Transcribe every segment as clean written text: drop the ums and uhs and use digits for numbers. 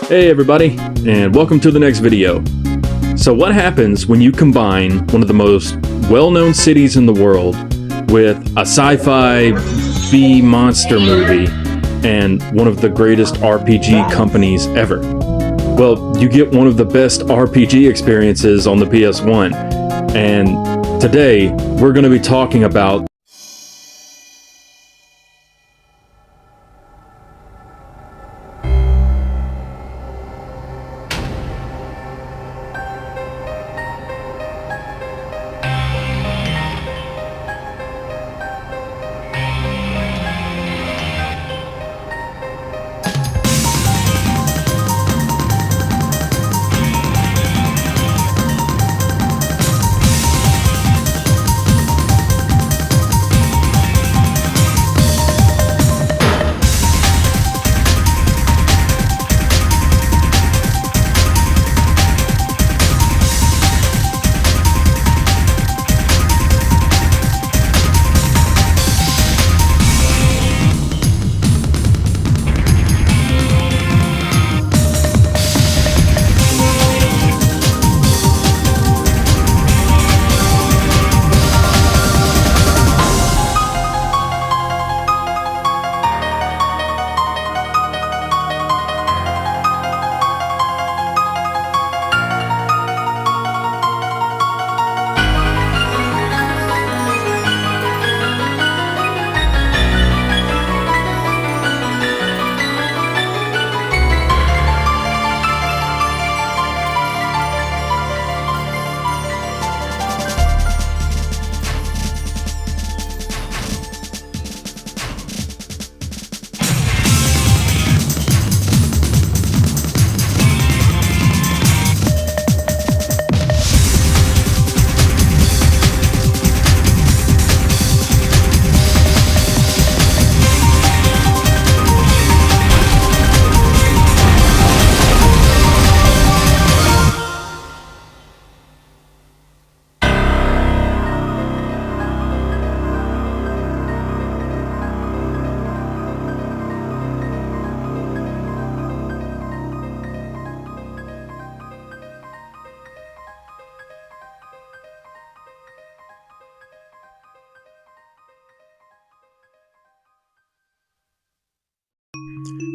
Hey everybody, and welcome to the next video. So what happens when you combine one of the most well-known cities in the world with a sci-fi B-monster movie and one of the greatest RPG companies ever? Well, you get one of the best RPG experiences on the PS1. And today, we're going to be talking about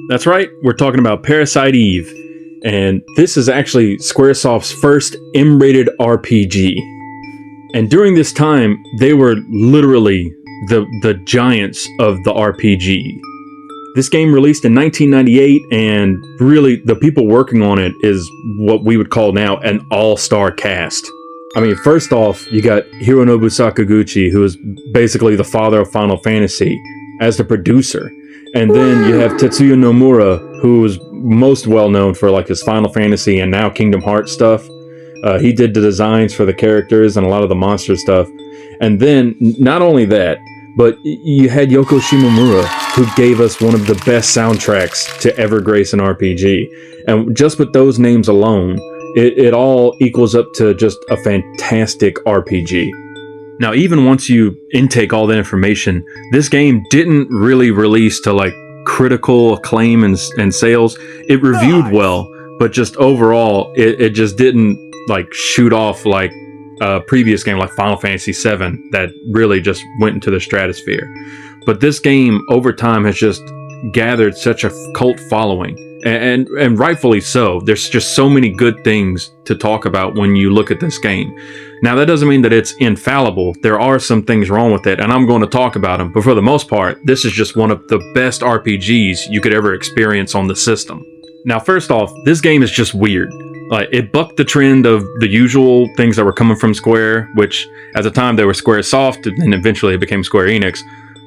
That's right, we're talking about Parasite Eve, and this is actually Squaresoft's first M-rated RPG. And during this time, they were literally the giants of the RPG. This game released in 1998, and really, the people working on it is what we would call now an all-star cast. I mean, first off, you got Hironobu Sakaguchi, who is basically the father of Final Fantasy, as the producer. And then you have Tetsuya Nomura, who is most well known for like his Final Fantasy and now Kingdom Hearts stuff. He did the designs for the characters and a lot of the monster stuff. And then, not only that, but you had Yoko Shimomura, who gave us one of the best soundtracks to ever grace an RPG. And just with those names alone, it all equals up to just a fantastic RPG. Now, even once you intake all that information, this game didn't really release to like critical acclaim and sales. It reviewed well, but just overall, it just didn't like shoot off like a previous game like Final Fantasy VII that really just went into the stratosphere. But this game over time has just gathered such a cult following, and rightfully so. There's just so many good things to talk about when you look at this game. Now, that doesn't mean that it's infallible. There are some things wrong with it, and I'm going to talk about them. But for the most part, this is just one of the best RPGs you could ever experience on the system. Now, first off, this game is just weird. Like, it bucked the trend of the usual things that were coming from Square, which at the time they were Squaresoft, and eventually it became Square Enix.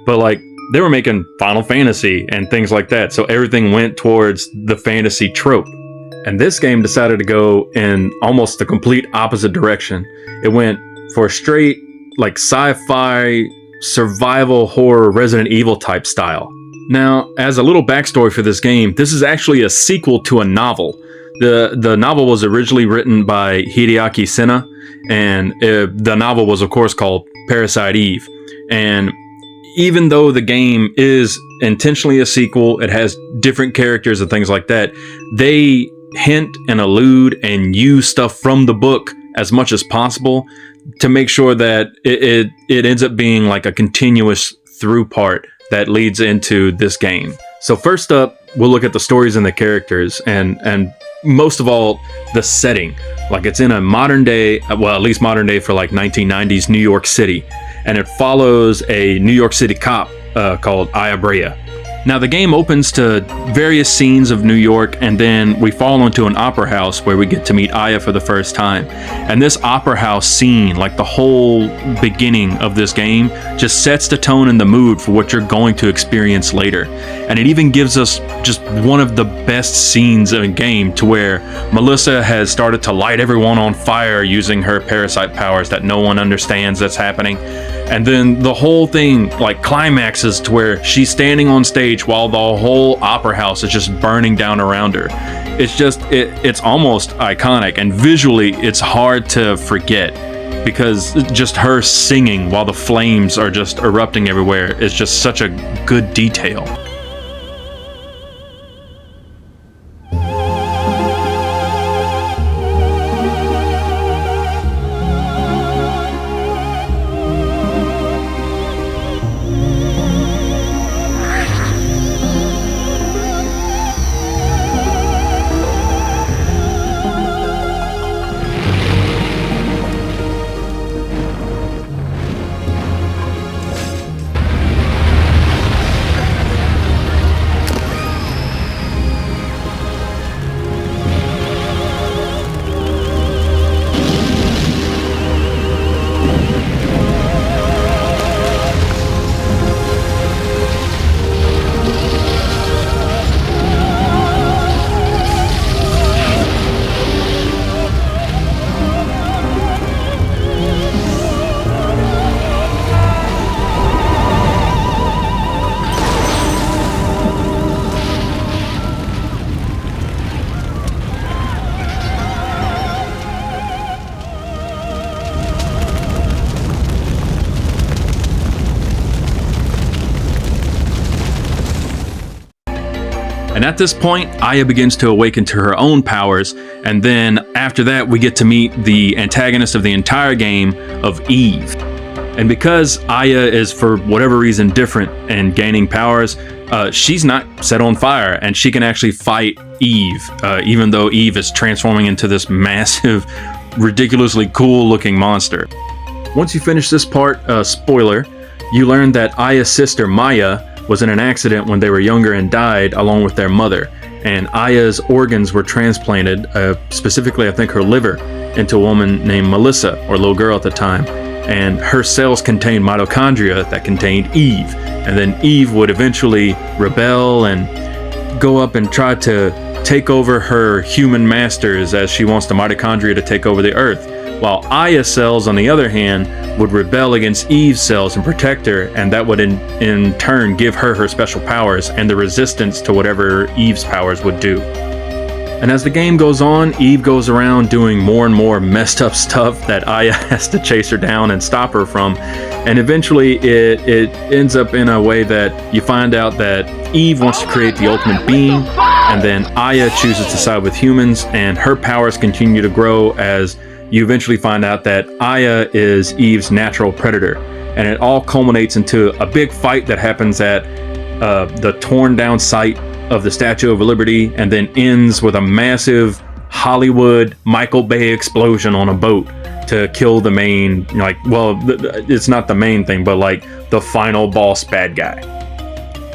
But like, they were making Final Fantasy and things like that, so everything went towards the fantasy trope. And this game decided to go in almost the complete opposite direction. It went for a straight, like, sci-fi, survival horror Resident Evil type style. Now, as a little backstory for this game, this is actually a sequel to a novel. The novel was originally written by Hideaki Senna, and the novel was, of course, called Parasite Eve. And even though the game is intentionally a sequel. It has different characters and things like that. They hint and allude and use stuff from the book as much as possible to make sure that it ends up being like a continuous through part that leads into this game. So first up, we'll look at the stories and the characters, and most of all, the setting. Like, it's in a modern day, well, at least modern day for like 1990s New York City, and it follows a New York City cop called Aya Brea. Now, the game opens to various scenes of New York, and then we fall into an opera house where we get to meet Aya for the first time. And this opera house scene, like the whole beginning of this game, just sets the tone and the mood for what you're going to experience later. And it even gives us just one of the best scenes in a game, to where Melissa has started to light everyone on fire using her parasite powers that no one understands that's happening. And then the whole thing like climaxes to where she's standing on stage while the whole opera house is just burning down around her. It's just, it's almost iconic, and visually it's hard to forget, because just her singing while the flames are just erupting everywhere is just such a good detail. And at this point, Aya begins to awaken to her own powers, and then after that we get to meet the antagonist of the entire game, of Eve. And because Aya is, for whatever reason, different and gaining powers, she's not set on fire, and she can actually fight Eve, even though Eve is transforming into this massive, ridiculously cool looking monster. Once you finish this part, spoiler, you learn that Aya's sister Maya was in an accident when they were younger and died along with their mother, and Aya's organs were transplanted, specifically I think her liver, into a woman named Melissa, or little girl at the time, and her cells contained mitochondria that contained Eve, and then Eve would eventually rebel and go up and try to take over her human masters, as she wants the mitochondria to take over the earth, while Aya's cells, on the other hand, would rebel against Eve's cells and protect her, and that would in turn give her her special powers and the resistance to whatever Eve's powers would do. And as the game goes on, Eve goes around doing more and more messed up stuff that Aya has to chase her down and stop her from, and eventually it ends up in a way that you find out that Eve wants to create the ultimate being, and then Aya chooses to side with humans, and her powers continue to grow as you eventually find out that Aya is Eve's natural predator. And it all culminates into a big fight that happens at the torn down site of the Statue of Liberty, and then ends with a massive Hollywood Michael Bay explosion on a boat to kill the main, it's not the main thing, but like the final boss bad guy.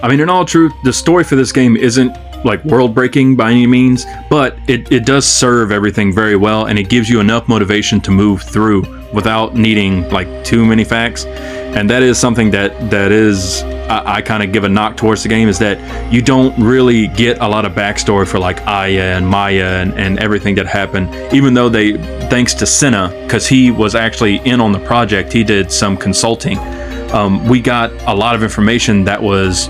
I mean, in all truth, the story for this game isn't like world breaking by any means, but it does serve everything very well, and it gives you enough motivation to move through without needing like too many facts. And that is something that is I kind of give a knock towards the game, is that you don't really get a lot of backstory for like Aya and Maya and everything that happened, even though they, thanks to Senna, because he was actually in on the project, he did some consulting. We got a lot of information that was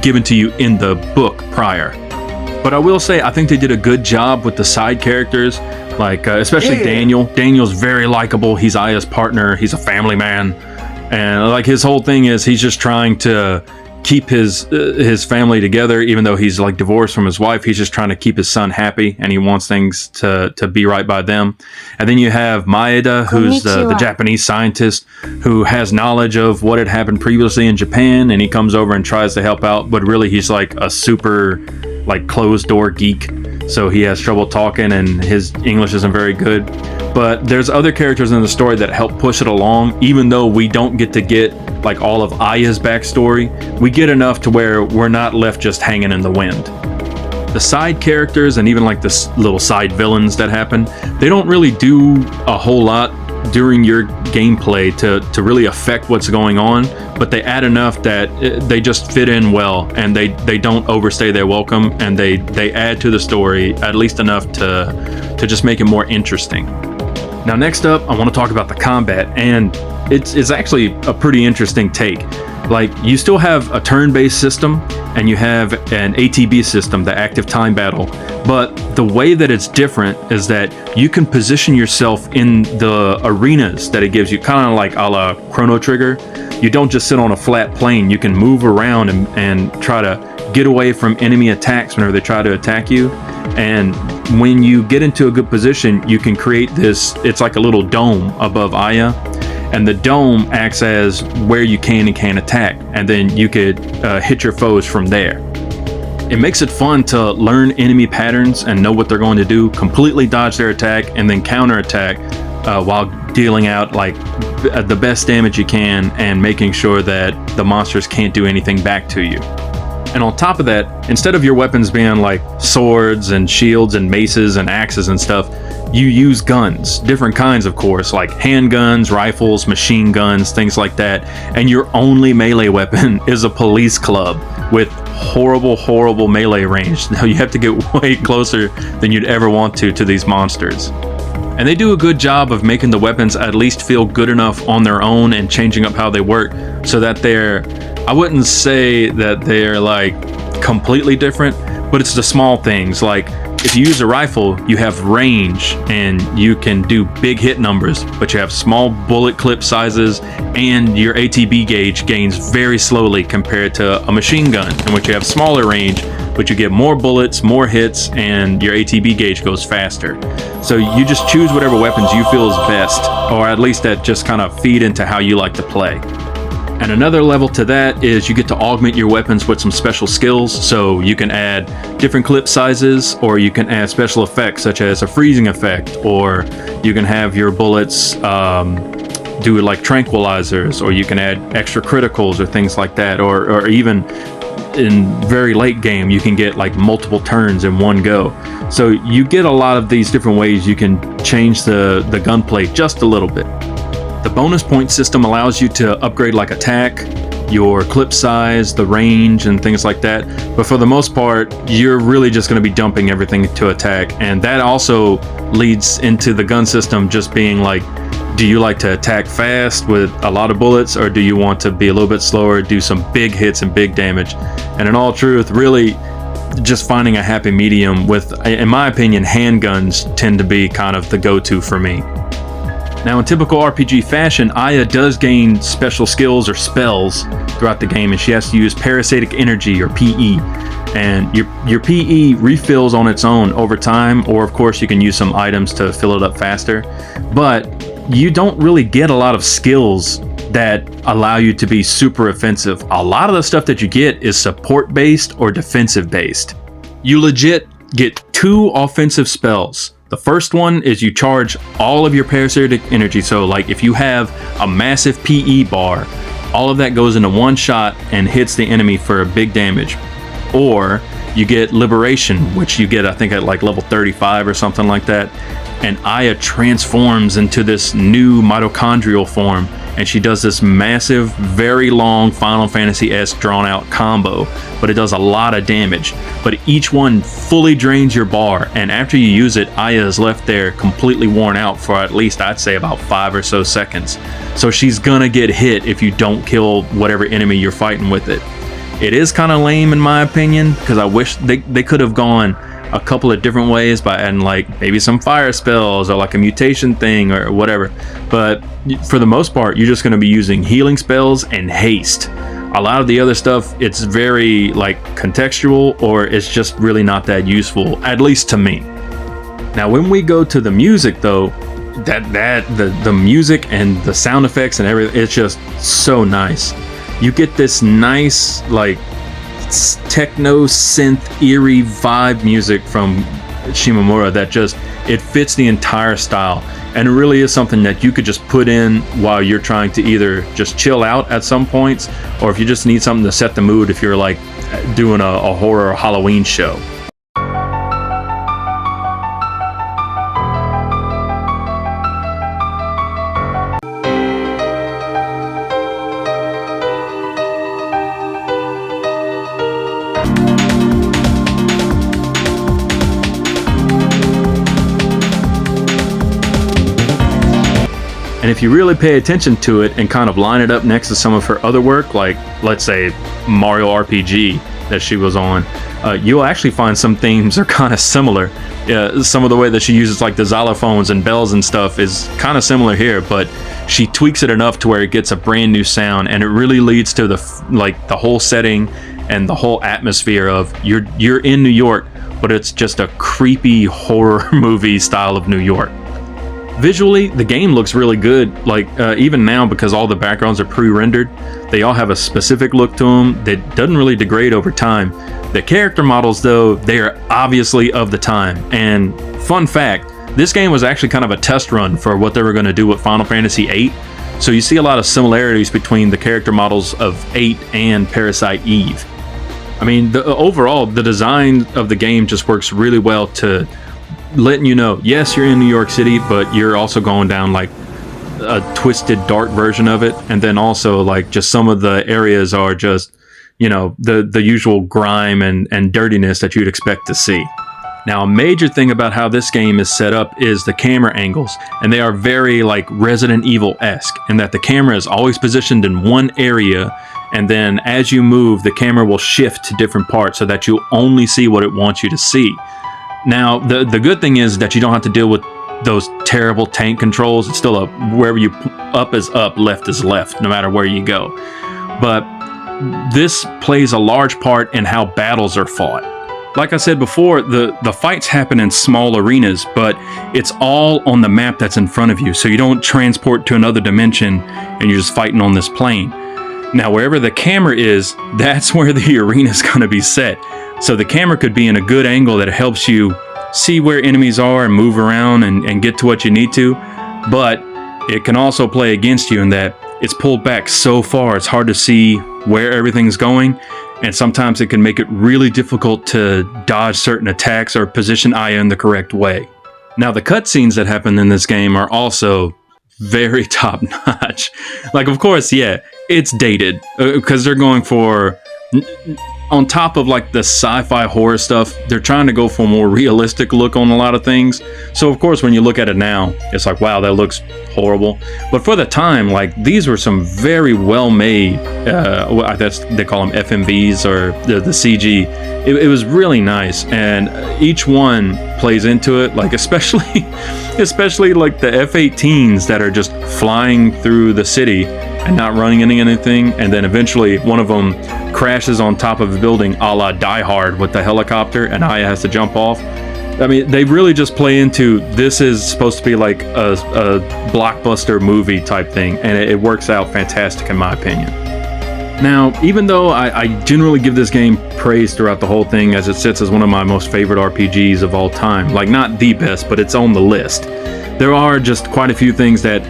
given to you in the book prior. But I will say, I think they did a good job with the side characters, like especially Daniel. Daniel's very likable. He's Aya's partner. He's a family man. And like his whole thing is he's just trying to keep his family together, even though he's like divorced from his wife. He's just trying to keep his son happy, and he wants things to be right by them. And then you have Maeda, who's the Japanese scientist who has knowledge of what had happened previously in Japan, and he comes over and tries to help out, but really he's like a super like closed door geek, so he has trouble talking and his English isn't very good. But there's other characters in the story that help push it along, even though we don't get to get like all of Aya's backstory. We get enough to where we're not left just hanging in the wind. The side characters and even like the little side villains that happen, they don't really do a whole lot during your gameplay to really affect what's going on, but they add enough that they just fit in well, and they don't overstay their welcome, and they add to the story at least enough to just make it more interesting. Now next up, I want to talk about the combat, and it's actually a pretty interesting take. Like, you still have a turn-based system, and you have an ATB system, the active time battle, but the way that it's different is that you can position yourself in the arenas that it gives you, kind of like a la Chrono Trigger. You don't just sit on a flat plane. You can move around and try to get away from enemy attacks whenever they try to attack you. And when you get into a good position, you can create this, it's like a little dome above Aya, and the dome acts as where you can and can't attack, and then you could hit your foes from there. It makes it fun to learn enemy patterns and know what they're going to do, completely dodge their attack, and then counterattack while dealing out like the best damage you can and making sure that the monsters can't do anything back to you. And on top of that, instead of your weapons being like swords and shields and maces and axes and stuff, you use guns, different kinds of course, like handguns, rifles, machine guns, things like that. And your only melee weapon is a police club with horrible melee range. Now you have to get way closer than you'd ever want to these monsters. And they do a good job of making the weapons at least feel good enough on their own and changing up how they work so that I wouldn't say that they're like completely different, but it's the small things. Like if you use a rifle, you have range and you can do big hit numbers, but you have small bullet clip sizes, and your ATB gauge gains very slowly compared to a machine gun, in which you have smaller range, but you get more bullets, more hits, and your ATB gauge goes faster. So you just choose whatever weapons you feel is best, or at least that just kind of feed into how you like to play. And another level to that is you get to augment your weapons with some special skills, so you can add different clip sizes, or you can add special effects such as a freezing effect, or you can have your bullets do like tranquilizers, or you can add extra criticals or things like that, or even in very late game you can get like multiple turns in one go. So you get a lot of these different ways you can change the gunplay just a little bit. The bonus point system allows you to upgrade like attack, your clip size, the range, and things like that. But for the most part, you're really just going to be dumping everything to attack. And that also leads into the gun system just being like, do you like to attack fast with a lot of bullets, or do you want to be a little bit slower, do some big hits and big damage? And in all truth, really just finding a happy medium with, in my opinion, handguns tend to be kind of the go-to for me. Now, in typical RPG fashion, Aya does gain special skills or spells throughout the game, and she has to use parasitic energy, or PE. And your PE refills on its own over time, or of course you can use some items to fill it up faster. But you don't really get a lot of skills that allow you to be super offensive. A lot of the stuff that you get is support based or defensive based. You legit get 2 offensive spells. The first one is you charge all of your parasitic energy. So like if you have a massive PE bar, all of that goes into one shot and hits the enemy for a big damage. Or you get liberation, which you get I think at like level 35 or something like that. And Aya transforms into this new mitochondrial form, and she does this massive, very long Final Fantasy-esque drawn out combo, but it does a lot of damage. But each one fully drains your bar, and after you use it, Aya is left there completely worn out for at least, I'd say, about 5 or so seconds. So she's gonna get hit if you don't kill whatever enemy you're fighting with it. It is kind of lame in my opinion, because I wish they could have gone a couple of different ways by adding like maybe some fire spells or like a mutation thing or whatever. But for the most part, you're just going to be using healing spells and haste. A lot of the other stuff, it's very like contextual, or it's just really not that useful, at least to me. Now, when we go to the music though, the music and the sound effects and everything, it's just so nice. You get this nice like techno synth eerie vibe music from Shimomura that just, it fits the entire style, and it really is something that you could just put in while you're trying to either just chill out at some points, or if you just need something to set the mood if you're like doing a horror or Halloween show. And if you really pay attention to it and kind of line it up next to some of her other work, like let's say Mario RPG that she was on, you'll actually find some themes are kind of similar. Some of the way that she uses like the xylophones and bells and stuff is kind of similar here, but she tweaks it enough to where it gets a brand new sound, and it really leads to the whole setting and the whole atmosphere of you're in New York, but it's just a creepy horror movie style of New York. Visually, the game looks really good, like even now, because all the backgrounds are pre-rendered, they all have a specific look to them that doesn't really degrade over time. The character models though, they are obviously of the time, and fun fact, this game was actually kind of a test run for what they were going to do with Final Fantasy VIII, so you see a lot of similarities between the character models of 8 and Parasite Eve. I mean, overall, the design of the game just works really well to letting you know, yes, you're in New York City, but you're also going down like a twisted, dark version of it. And then also like just some of the areas are just, you know, the usual grime and dirtiness that you'd expect to see. Now, a major thing about how this game is set up is the camera angles, and they are very like Resident Evil-esque in that the camera is always positioned in one area, and then as you move, the camera will shift to different parts so that you only see what it wants you to see. Now, the good thing is that you don't have to deal with those terrible tank controls. It's still wherever you up is up, left is left, no matter where you go. But this plays a large part in how battles are fought. Like I said before, the fights happen in small arenas, but it's all on the map that's in front of you, so you don't transport to another dimension and you're just fighting on this plane. Now, wherever the camera is, that's where the arena is going to be set. So the camera could be in a good angle that helps you see where enemies are and move around and get to what you need to, but it can also play against you in that it's pulled back so far it's hard to see where everything's going, and sometimes it can make it really difficult to dodge certain attacks or position Aya in the correct way. Now, the cutscenes that happen in this game are also very top notch. Like, of course, yeah, it's dated because they're going for, on top of like the sci-fi horror stuff, they're trying to go for a more realistic look on a lot of things. So of course, when you look at it now, it's like, wow, that looks horrible. But for the time, like, these were some very well made, they call them FMVs, or the CG. It was really nice, and each one plays into it, like especially like the F-18s that are just flying through the city and not running into anything, and then eventually one of them crashes on top of a building a la Die Hard with the helicopter, and Aya has to jump off. I mean, they really just play into, this is supposed to be like a blockbuster movie type thing, and it works out fantastic in my opinion. Now, even though I generally give this game praise throughout the whole thing, as it sits as one of my most favorite RPGs of all time, like not the best, but it's on the list, there are just quite a few things that,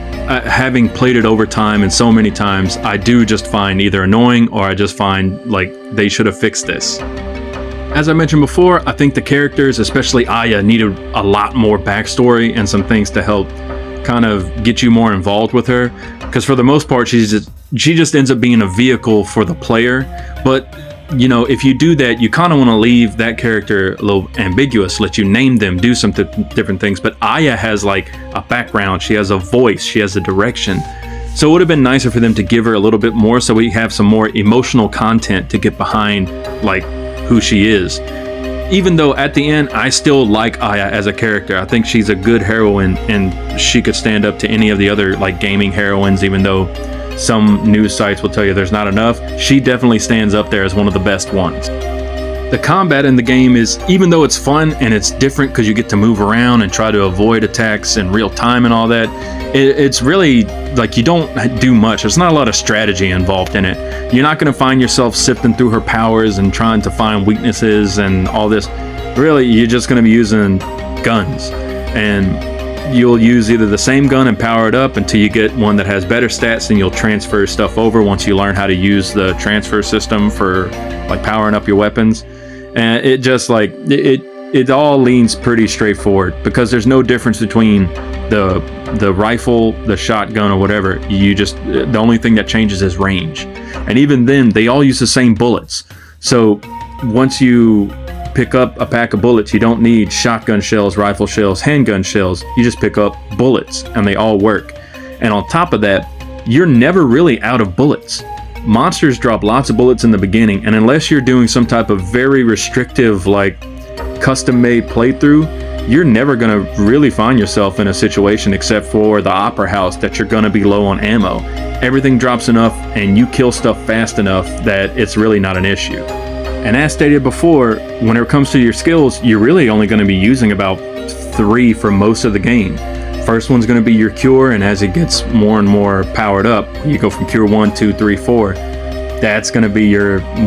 having played it over time and so many times, I do just find either annoying, or I just find like they should have fixed this. As I mentioned before, I think the characters, especially Aya, needed a lot more backstory and some things to help kind of get you more involved with her, because for the most part she just ends up being a vehicle for the player. But you know, if you do that, you kind of want to leave that character a little ambiguous, let you name them, do some different things. But Aya has like a background, she has a voice, she has a direction. So it would have been nicer for them to give her a little bit more, so we have some more emotional content to get behind like who she is. Even though at the end I still like Aya as a character, I think she's a good heroine and she could stand up to any of the other like gaming heroines, even though some news sites will tell you there's not enough. She definitely stands up there as one of the best ones. The combat in the game is, even though it's fun and it's different because you get to move around and try to avoid attacks in real time and all that, it's really like you don't do much. There's not a lot of strategy involved in it. You're not going to find yourself sifting through her powers and trying to find weaknesses and all this. Really, you're just going to be using guns, and you'll use either the same gun and power it up until you get one that has better stats, and you'll transfer stuff over once you learn how to use the transfer system for like powering up your weapons. And it just like it all leans pretty straightforward because there's no difference between the rifle, the shotgun, or whatever. You just, the only thing that changes is range, and even then they all use the same bullets. So once you pick up a pack of bullets, you don't need shotgun shells, rifle shells, handgun shells. You just pick up bullets and they all work. And on top of that, you're never really out of bullets. Monsters drop lots of bullets in the beginning, and unless you're doing some type of very restrictive, like custom-made playthrough, you're never gonna really find yourself in a situation, except for the Opera House, that you're gonna be low on ammo. Everything drops enough and you kill stuff fast enough that it's really not an issue. And as stated before, when it comes to your skills, you're really only going to be using about 3 for most of the game. First one's going to be your cure, and as it gets more and more powered up, you go from cure 1, 2, 3, 4. That's going to be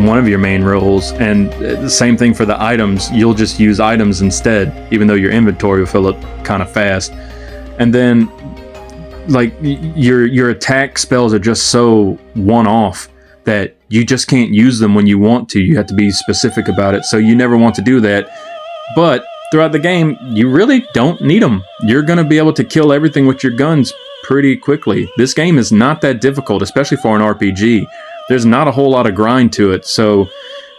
one of your main roles. And the same thing for the items. You'll just use items instead, even though your inventory will fill up kind of fast. And then, like, your attack spells are just so one-off that you just can't use them when you want to. You have to be specific about it, so you never want to do that. But throughout the game, you really don't need them. You're going to be able to kill everything with your guns pretty quickly. This game is not that difficult, especially for an RPG. There's not a whole lot of grind to it, so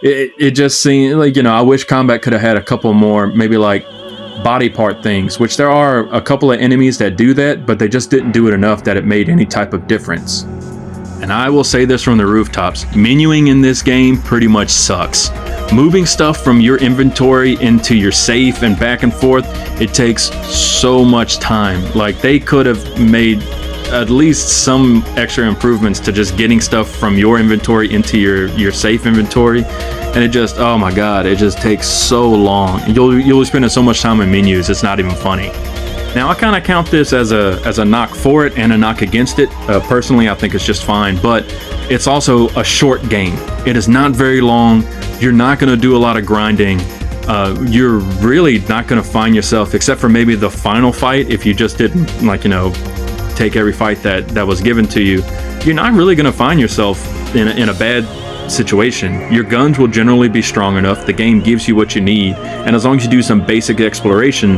it just seems like, I wish combat could have had a couple more, maybe like body part things, which there are a couple of enemies that do that, but they just didn't do it enough that it made any type of difference. And I will say this from the rooftops, menuing in this game pretty much sucks. Moving stuff from your inventory into your safe and back and forth, it takes so much time. Like, they could have made at least some extra improvements to just getting stuff from your inventory into your safe inventory. And it just, oh my god, it just takes so long. You'll be spending so much time in menus, it's not even funny. Now, I kind of count this as a knock for it and a knock against it. Personally, I think it's just fine, but it's also a short game. It is not very long. You're not going to do a lot of grinding. You're really not going to find yourself, except for maybe the final fight, if you just didn't, take every fight that was given to you. You're not really going to find yourself in a bad situation. Your guns will generally be strong enough. The game gives you what you need, and as long as you do some basic exploration,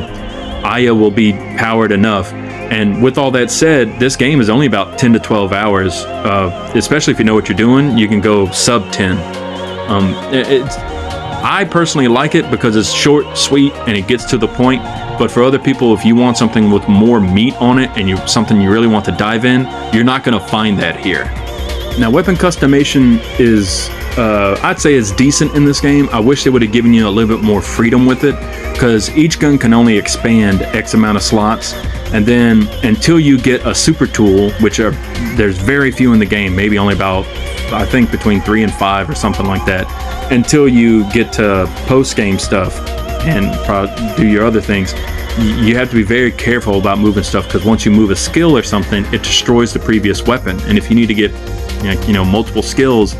Aya will be powered enough. And with all that said, this game is only about 10 to 12 hours, especially if you know what you're doing. You can go sub 10. I personally like it because it's short, sweet, and it gets to the point. But for other people, if you want something with more meat on it and something you really want to dive in, you're not going to find that here. Now, weapon customization is, I'd say it's decent in this game. I wish they would have given you a little bit more freedom with it, because each gun can only expand X amount of slots, and then until you get a super tool, which there's very few in the game, maybe only about, I think, between 3 and 5 or something like that, until you get to post-game stuff and do your other things, you have to be very careful about moving stuff, because once you move a skill or something, it destroys the previous weapon. And if you need to get multiple skills,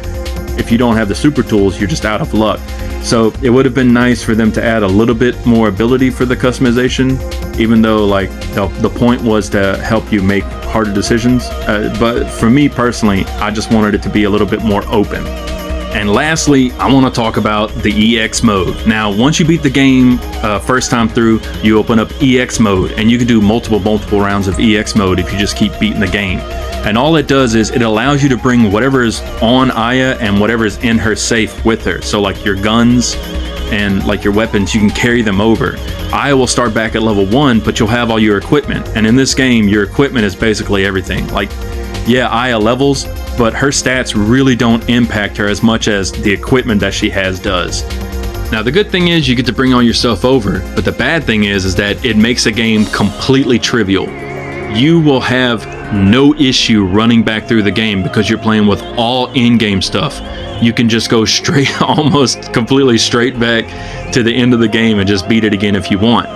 if you don't have the super tools, you're just out of luck. So it would have been nice for them to add a little bit more ability for the customization, even though the point was to help you make harder decisions. But for me personally, I just wanted it to be a little bit more open. And lastly, I want to talk about the EX mode. Now, once you beat the game first time through, you open up EX mode, and you can do multiple rounds of EX mode if you just keep beating the game. And all it does is it allows you to bring whatever is on Aya and whatever is in her safe with her. So like your guns and like your weapons, you can carry them over. Aya will start back at level 1, but you'll have all your equipment. And in this game, your equipment is basically everything. Like, yeah, Aya levels, but her stats really don't impact her as much as the equipment that she has does. Now, the good thing is you get to bring all your stuff over, but the bad thing is that it makes the game completely trivial. you will have no issue running back through the game because you're playing with all in-game stuff. You can just go straight, almost completely straight back to the end of the game and just beat it again if you want.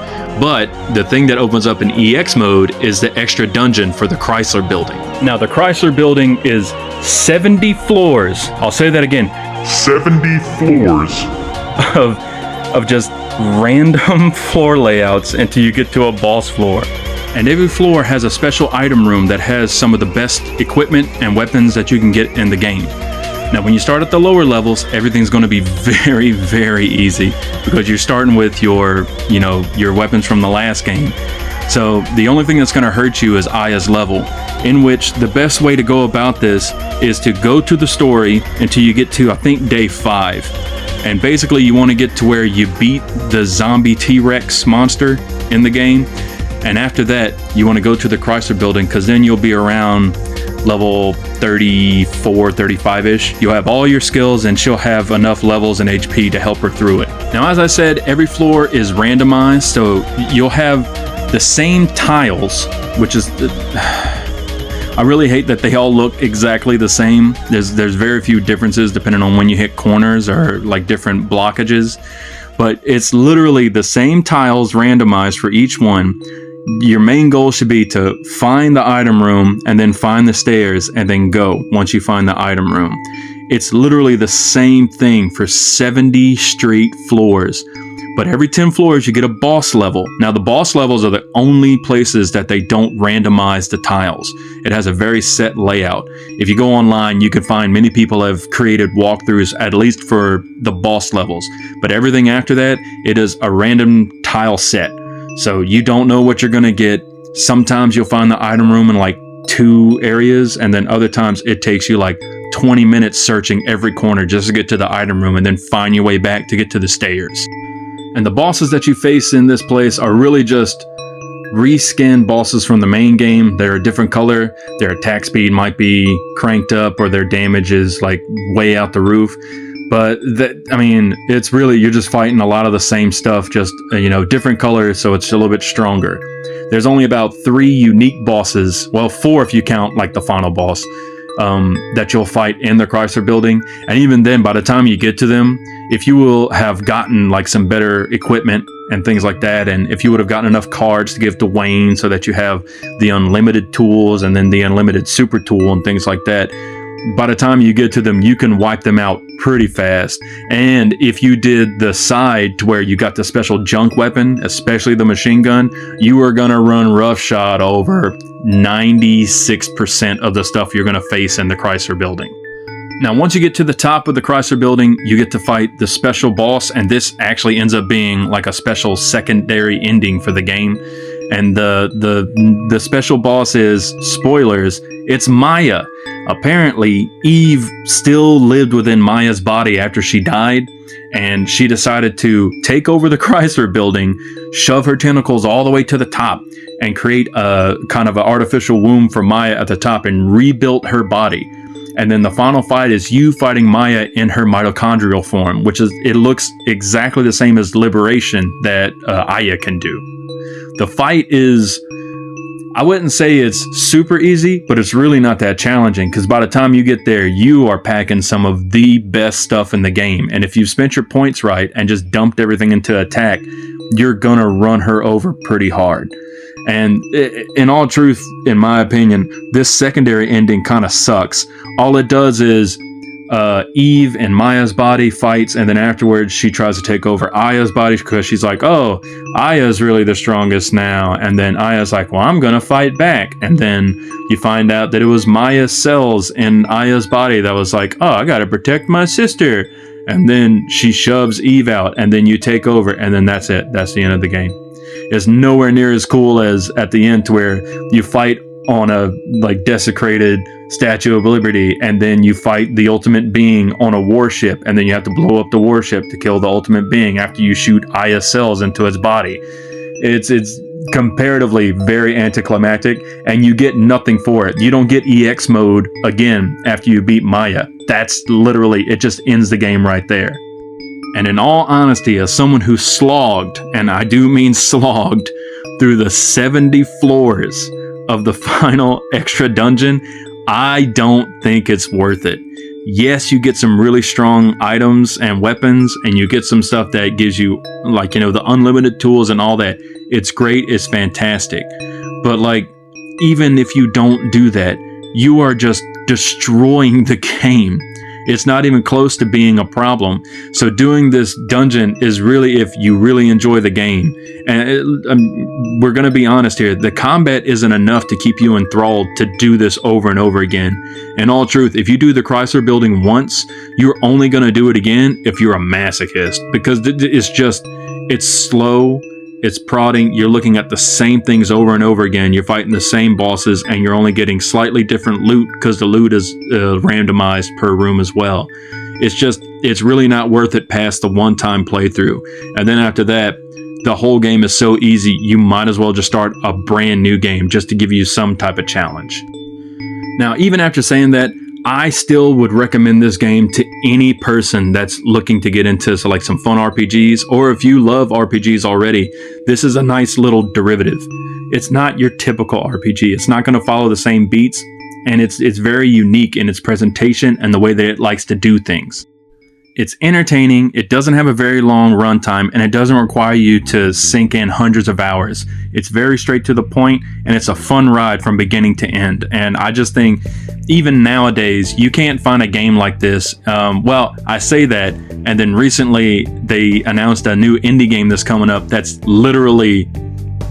But the thing that opens up in EX mode is the extra dungeon for the Chrysler building. Now, the Chrysler building is 70 floors. I'll say that again. 70 floors. Of just random floor layouts until you get to a boss floor. And every floor has a special item room that has some of the best equipment and weapons that you can get in the game. Now, when you start at the lower levels, everything's going to be very, very easy because you're starting with your weapons from the last game. So the only thing that's going to hurt you is Aya's level, in which the best way to go about this is to go to the story until you get to, I think, day 5. And basically you want to get to where you beat the zombie T-Rex monster in the game. And after that, you want to go to the Chrysler building because then you'll be around level 34, 35-ish. You'll have all your skills and she'll have enough levels and HP to help her through it. Now, as I said, every floor is randomized, so you'll have the same tiles, which is... I really hate that they all look exactly the same. There's very few differences depending on when you hit corners or like different blockages, but it's literally the same tiles randomized for each one. Your main goal should be to find the item room and then find the stairs and then go once you find the item room. It's literally the same thing for 70 straight floors. But every 10 floors, you get a boss level. Now, the boss levels are the only places that they don't randomize the tiles. It has a very set layout. If you go online, you can find many people have created walkthroughs, at least for the boss levels. But everything after that, it is a random tile set. So you don't know what you're going to get. Sometimes you'll find the item room in like 2 areas, and then other times it takes you like 20 minutes searching every corner just to get to the item room and then find your way back to get to the stairs. And the bosses that you face in this place are really just reskinned bosses from the main game. They're a different color. Their attack speed might be cranked up or their damage is like way out the roof. But it's really, you're just fighting a lot of the same stuff, just, different colors, so it's a little bit stronger. There's only about 3 unique bosses, well, 4 if you count like the final boss, that you'll fight in the Chrysler building. And even then, by the time you get to them, if you will have gotten like some better equipment and things like that, and if you would have gotten enough cards to give to Wayne so that you have the unlimited tools and then the unlimited super tool and things like that, by the time you get to them, you can wipe them out pretty fast. And if you did the side to where you got the special junk weapon, especially the machine gun, you are going to run roughshod over 96% of the stuff you're going to face in the Chrysler building. Now, once you get to the top of the Chrysler building, you get to fight the special boss, and this actually ends up being like a special secondary ending for the game. And the special boss is, spoilers, it's Maya. Apparently, Eve still lived within Maya's body after she died, and she decided to take over the Chrysler building, shove her tentacles all the way to the top, and create a kind of an artificial womb for Maya at the top and rebuilt her body. And then the final fight is you fighting Maya in her mitochondrial form, which is, it looks exactly the same as Liberation that Aya can do. The fight is, I wouldn't say it's super easy, but it's really not that challenging because by the time you get there, you are packing some of the best stuff in the game. And if you've spent your points right and just dumped everything into attack, you're gonna run her over pretty hard. And in all truth, in my opinion, this secondary ending kind of sucks. All it does is Eve and Maya's body fights, and then afterwards she tries to take over Aya's body because she's like, oh, Aya's really the strongest now. And then Aya's like, well, I'm gonna fight back. And then you find out that it was Maya's cells in Aya's body that was like, oh, I gotta protect my sister. And then she shoves Eve out, and then you take over, and then that's it. That's the end of the game. It's nowhere near as cool as at the end, to where you fight on a like desecrated Statue of Liberty, and then you fight the ultimate being on a warship, and then you have to blow up the warship to kill the ultimate being after you shoot Aya's cells into its body. It's comparatively very anticlimactic, and you get nothing for it. You don't get EX mode again after you beat Maya. That's literally, it just ends the game right there. And in all honesty, as someone who slogged, and I do mean slogged, through the 70 floors of the final extra dungeon, I don't think it's worth it. Yes, you get some really strong items and weapons, and you get some stuff that gives you, like, the unlimited tools and all that. It's great, it's fantastic. But, like, even if you don't do that, you are just destroying the game. It's not even close to being a problem. So doing this dungeon is really if you really enjoy the game. And we're going to be honest here. The combat isn't enough to keep you enthralled to do this over and over again. In all truth, if you do the Chrysler building once, you're only going to do it again if you're a masochist. Because it's slow. It's prodding. You're looking at the same things over and over again. You're fighting the same bosses, and you're only getting slightly different loot because the loot is randomized per room as well. It's really not worth it past the one-time playthrough. And then after that, the whole game is so easy, you might as well just start a brand new game just to give you some type of challenge. Now, even after saying that, I still would recommend this game to any person that's looking to get into like some fun RPGs, or if you love RPGs already, this is a nice little derivative. It's not your typical RPG. It's not going to follow the same beats, and it's very unique in its presentation and the way that it likes to do things. It's entertaining, it doesn't have a very long runtime, and it doesn't require you to sink in hundreds of hours. It's very straight to the point, and it's a fun ride from beginning to end. And I just think, even nowadays, you can't find a game like this. Well, I say that, and then recently they announced a new indie game that's coming up that's literally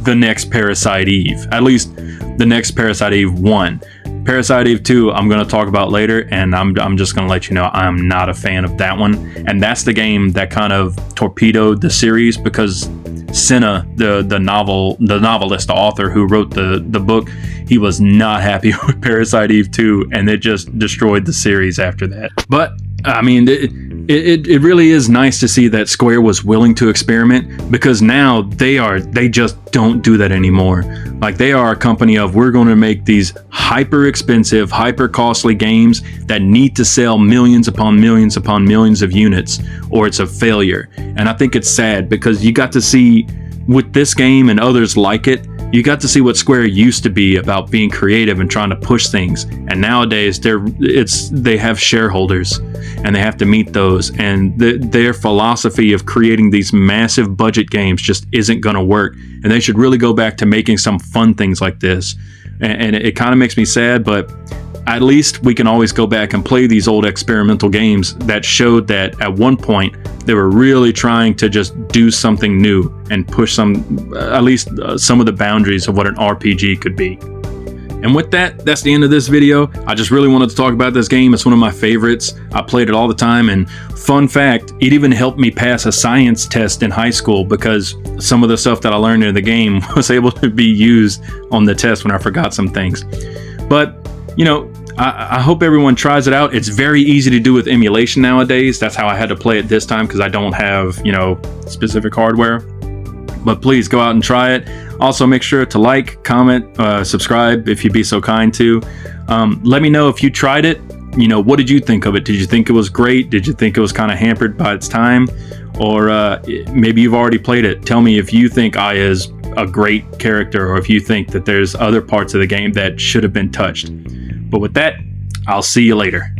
the next Parasite Eve. At least the next Parasite Eve 1. Parasite Eve 2, I'm going to talk about later, and I'm just going to let you know I'm not a fan of that one. And that's the game that kind of torpedoed the series, because Senna, the novelist, the author who wrote the book, he was not happy with Parasite Eve 2, and it just destroyed the series after that. But I mean, it really is nice to see that Square was willing to experiment, because now they just don't do that anymore. Like, they are a company of, we're going to make these hyper expensive, hyper costly games that need to sell millions upon millions upon millions of units, or it's a failure. And I think it's sad, because you got to see with this game and others like it, you got to see what Square used to be about being creative and trying to push things. And nowadays they have shareholders, and they have to meet those. And their philosophy of creating these massive budget games just isn't going to work. And they should really go back to making some fun things like this. And it kind of makes me sad, but at least we can always go back and play these old experimental games that showed that at one point they were really trying to just do something new and push at least some of the boundaries of what an RPG could be. And with that, that's the end of this video. I just really wanted to talk about this game. It's one of my favorites. I played it all the time, and fun fact, it even helped me pass a science test in high school, because some of the stuff that I learned in the game was able to be used on the test when I forgot some things. But I hope everyone tries it out. It's very easy to do with emulation nowadays. That's how I had to play it this time, because I don't have, specific hardware. But please go out and try it. Also, make sure to like, comment, subscribe if you'd be so kind to. Let me know if you tried it. What did you think of it? Did you think it was great? Did you think it was kind of hampered by its time? Or maybe you've already played it. Tell me if you think Aya is a great character, or if you think that there's other parts of the game that should have been touched. But with that, I'll see you later.